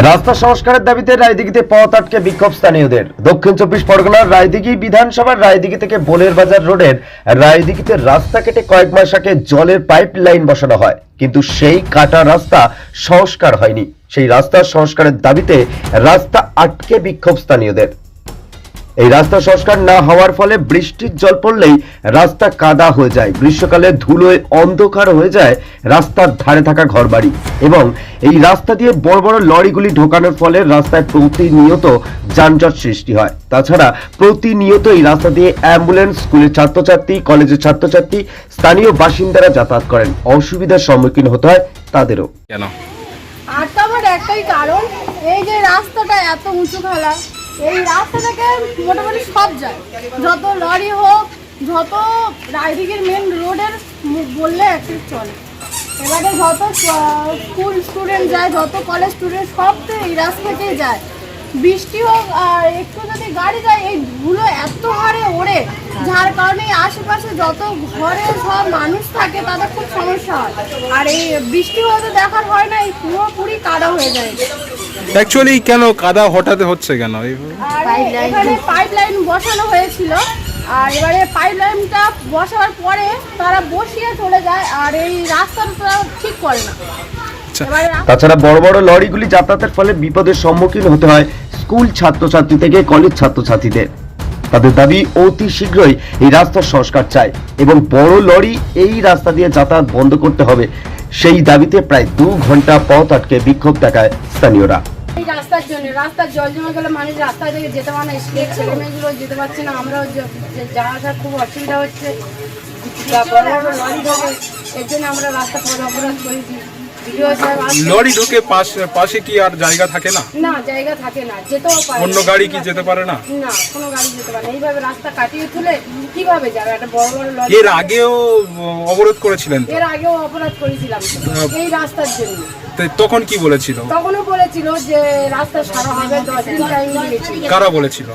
রাস্তা সংস্কারের দাবিতে রায়দিঘিতে পথ আটকে বিক্ষোভ স্থানীয়দের। দক্ষিণ 24 পরগনার রায়দিঘি বিধানসভার রায়দিঘি থেকে বোলের বাজার রোডের রায়দিঘিতে রাস্তা কেটে কয়েক মাস আগে জলের পাইপ লাইন বসানো হয়, কিন্তু সেই কাটা রাস্তা সংস্কার হয়নি। সেই রাস্তা সংস্কারের দাবিতে রাস্তা আটকে বিক্ষোভ স্থানীয়দের। এই রাস্তা সংস্কার না হওয়ার ফলে বৃষ্টির জল পড়লেই রাস্তা কাদা হয়ে যায়, গ্রীষ্মকালে ধুলোয় অন্ধকার হয়ে যায় রাস্তার ধারে থাকা ঘরবাড়ি, এবং এই রাস্তা দিয়ে বড় বড় লরিগুলি ঢোকানোর ফলে রাস্তায় প্রতিনিয়ত যানজট সৃষ্টি হয়। তাছাড়া প্রতিনিয়ত এই রাস্তা দিয়ে অ্যাম্বুলেন্স, স্কুলের ছাত্রছাত্রী, কলেজের ছাত্রছাত্রী, স্থানীয় বাসিন্দারা যাতায়াত করেন। অসুবিধার সম্মুখীন হতে হয় তাদেরও। কেন? আটকাবার একটাই কারণ, এই যে রাস্তাটা এত উঁচু খালা, এই রাস্তা থেকে মোটামুটি সব যায়, যত লরি হোক, যত রায়দিঘির মেন রোডের বললে একটু চলে। এবারে যত স্কুল স্টুডেন্ট যায়, যত কলেজ স্টুডেন্ট, সব তো এই রাস্তা থেকেই যায়। বৃষ্টি হোক আর একটু যদি গাড়ি যায়, এই ধুলো এত হারে ওড়ে, যার কারণে আশেপাশে যত ঘরে সব মানুষ থাকে তাদের খুব সমস্যা হয়। আর এই বৃষ্টি হতে দেখার হয় না, এই পুরোপুরি কাদা হয়ে যায়। অ্যাকচুয়ালি কেন কাদা হঠাৎ হচ্ছে কেন? আর এখানে পাইপ লাইন বসানো হয়েছিল, আর এবারে পাইপ লাইনটা বসাবার পরে তারা বসিয়ে চলে যায়, আর এই রাস্তাটা ঠিক করে না। তাছাড়া বড় বড় লরিগুলি যাতায়াতের ফলে বিপদের সম্মুখীন হতে হয় স্কুল ছাত্রছাত্রী থেকে কলেজ ছাত্রছাত্রীদের। তাদের দাবি অতি শীঘ্রই এই রাস্তার সংস্কার চাই এবং বড় লরি এই রাস্তা দিয়ে যাতায়াত বন্ধ করতে হবে। সেই দাবিতে প্রায় 2 ঘন্টা পথ আটকে বিক্ষোভ দেখায় স্থানীয়রা। এই রাস্তার জন্য, রাস্তার জল জমে গেলে মানুষ রাস্তা থেকে যেতে পারে না, স্কুলের ছেলে মেয়েগুলো যেতে পারছে না, আমরাও যাওয়া খুব অসুবিধা হচ্ছে। বড় বড় লরি ঢোকে, এর জন্য আমরা রাস্তা পথ অবরোধ করেছি। লরি ঢুকে পাশে কি আর জায়গা থাকে না? না, জায়গা থাকে না, যেতেও পারে। অন্য গাড়ি কি যেতে পারে না? না, কোনো গাড়ি যেতে পারে না। এইভাবে রাস্তা কাটিয়ে তুলে কিভাবে যাবে একটা বড় বড় লরি? এর আগেও অবরোধ করেছিলেন? এর আগেও অপরাধ করেছিলাম এই রাস্তার জন্য। তখন কি বলেছিল? তখনও বলেছিল যে রাস্তা সারা হবে, 10 দিন টাইম দিয়েছিল। কারা বলেছিল?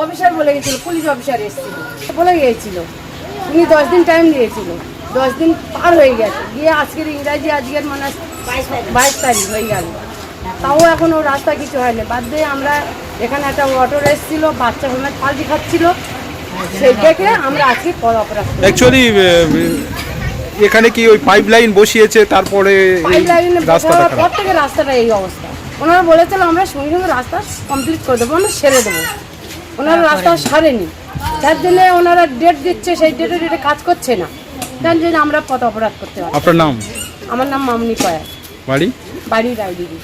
অফিসার বলে গেছিল, পুলিশ অফিসার এসেছিল, বলে গিয়েছিল উনি 10 দিন টাইম দিয়েছিল। 10 দিন পার হয়ে গেছে, গিয়ে আজকের ইংরাজি আজকের মানে 22 তারিখ হয়ে গেল, তাও এখনো রাস্তা কিছু হয়নি। বাদ দিয়ে আমরা এখানে একটা অটো এসেছিল, বাচ্চা ঘুমে পাল্টি খাচ্ছিল, সেই দেখে আমরা আজকে পথ অপরাধ। অ্যাকচুয়ালি এখানে কি ওই পাইপ লাইন বসিয়েছে, তারপরে পাইপ লাইন বসানোর পর থেকে রাস্তাটা এই অবস্থা। ওনারা বলেছিল আমরা সঙ্গে সঙ্গে রাস্তা কমপ্লিট করে দেবো, আমরা সেরে দেবো। ওনারা রাস্তা সারেনি, যার জন্য ওনারা ডেট দিচ্ছে, সেই ডেটে কাজ করছে না, তার জন্য আমরা পথ অপরাধ করতে পারি। আপনার নাম? আমার নাম মামনি কয়া, বাড়ি রায়দিঘি।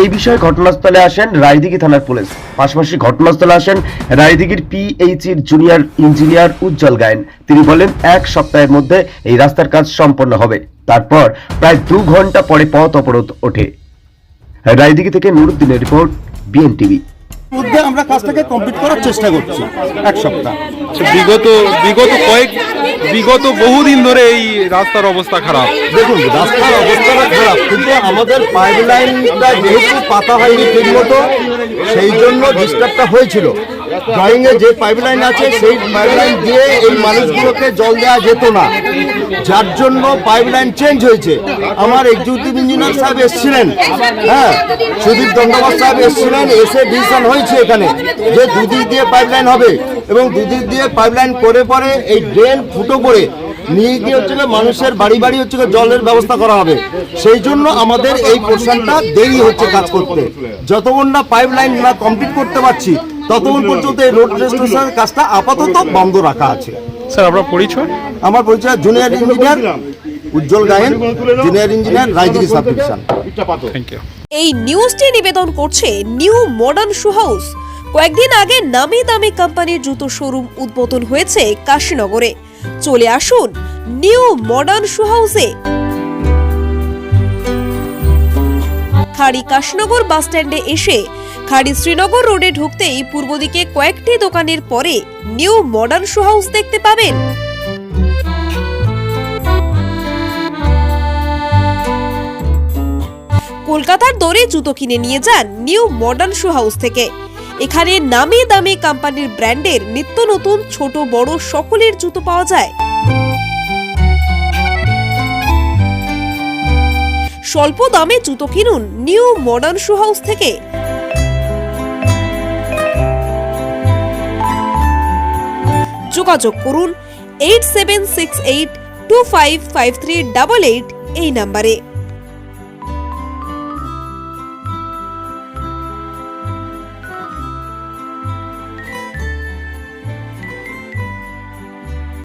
এই বিষয়ে ঘটনাস্থলে আসেন রায়দিঘি থানার পুলিশ, পাশাপাশি ঘটনাস্থলে আসেন রায়দিঘির পিএইচির জুনিয়র ইঞ্জিনিয়ার উজ্জ্বল গায়েন। তিনি বলেন 1 সপ্তাহের মধ্যে এই রাস্তার কাজ সম্পন্ন হবে। তারপর প্রায় 2 ঘন্টা পরে পথ অবরোধ ওঠে। রায়দিঘি থেকে নুরুদ্দিনের রিপোর্ট, বিএনটিভি। মধ্যে আমরা কাজটাকে কমপ্লিট করার চেষ্টা করছি 1 সপ্তাহ। বিগত বহুদিন ধরে এই রাস্তার অবস্থা খারাপ। দেখুন, রাস্তার অবস্থাটা খারাপ, কিন্তু আমাদের পাইপ লাইনটা যেহেতু পাতা হয়নি ঠিক মতো, সেই জন্য ডিস্টার্বটা হয়েছিল। ড্রয়িংয়ে যে পাইপ লাইন আছে সেই পাইপ লাইন দিয়ে এই মানুষগুলোকে জল দেওয়া যেত না, যার জন্য পাইপ লাইন চেঞ্জ হয়েছে। আমার এক্সিকিউটিভ ইঞ্জিনিয়ার সাহেব এসেছিলেন, হ্যাঁ, সুদীপ দণ্ডবাস সাহেব এসেছিলেন, এসে ডিসিশন হয়েছে এখানে যে 2 দিক দিয়ে পাইপ লাইন হবে, এবং 2 দিক দিয়ে পাইপ লাইন করে পরে এই ড্রেন ফুটো করে নিয়ে গিয়ে হচ্ছে মানুষের বাড়ি বাড়ি হচ্ছে জলের ব্যবস্থা করা হবে। সেই জন্য আমাদের এই পোর্শনটা দেরি হচ্ছে কাজ করতে। যতক্ষণ না পাইপ লাইন না কমপ্লিট করতে পারছি ততক্ষণ পর্যন্ত এই রোড রেস্টোরেশনের কাজটা আপাতত বন্ধ রাখা আছে। স্যার, আপনার পরিচয়? আমার পরিচয় junior engineer Ujjwal Gayen, junior engineer, Raidighi sub division. Thank you. এই নিউজটি নিবেদন করছে নিউ মডার্ন শু হাউস। কয়েকদিন আগে নামি দামি কোম্পানির জুতো শোরুম উদ্বোধন হয়েছে কাশীনগরে। চলে আসুন নিউ মডার্ন শু হাউসে। খাড়ি কাশীনগর বাস স্ট্যান্ডে এসে খাড়ি শ্রীনগর রোডে ঢুকতেই পূর্ব দিকে কয়েকটি দোকানের পরে নিউ মডার্ন শু হাউস দেখতে পাবেন। কলকাতার দরে জুতো কিনে নিয়ে যান নিউ মডার্ন শু হাউস থেকে। এখানে নামি দামি কোম্পানির ব্র্যান্ডের নিত্য নতুন ছোট বড় সকলের জুতো পাওয়া যায়। স্বল্প দামে জুতো কিনুন নিউ মডার্ন শু হাউস থেকে। যোগাযোগ করুন 8768255388 এই নম্বরে।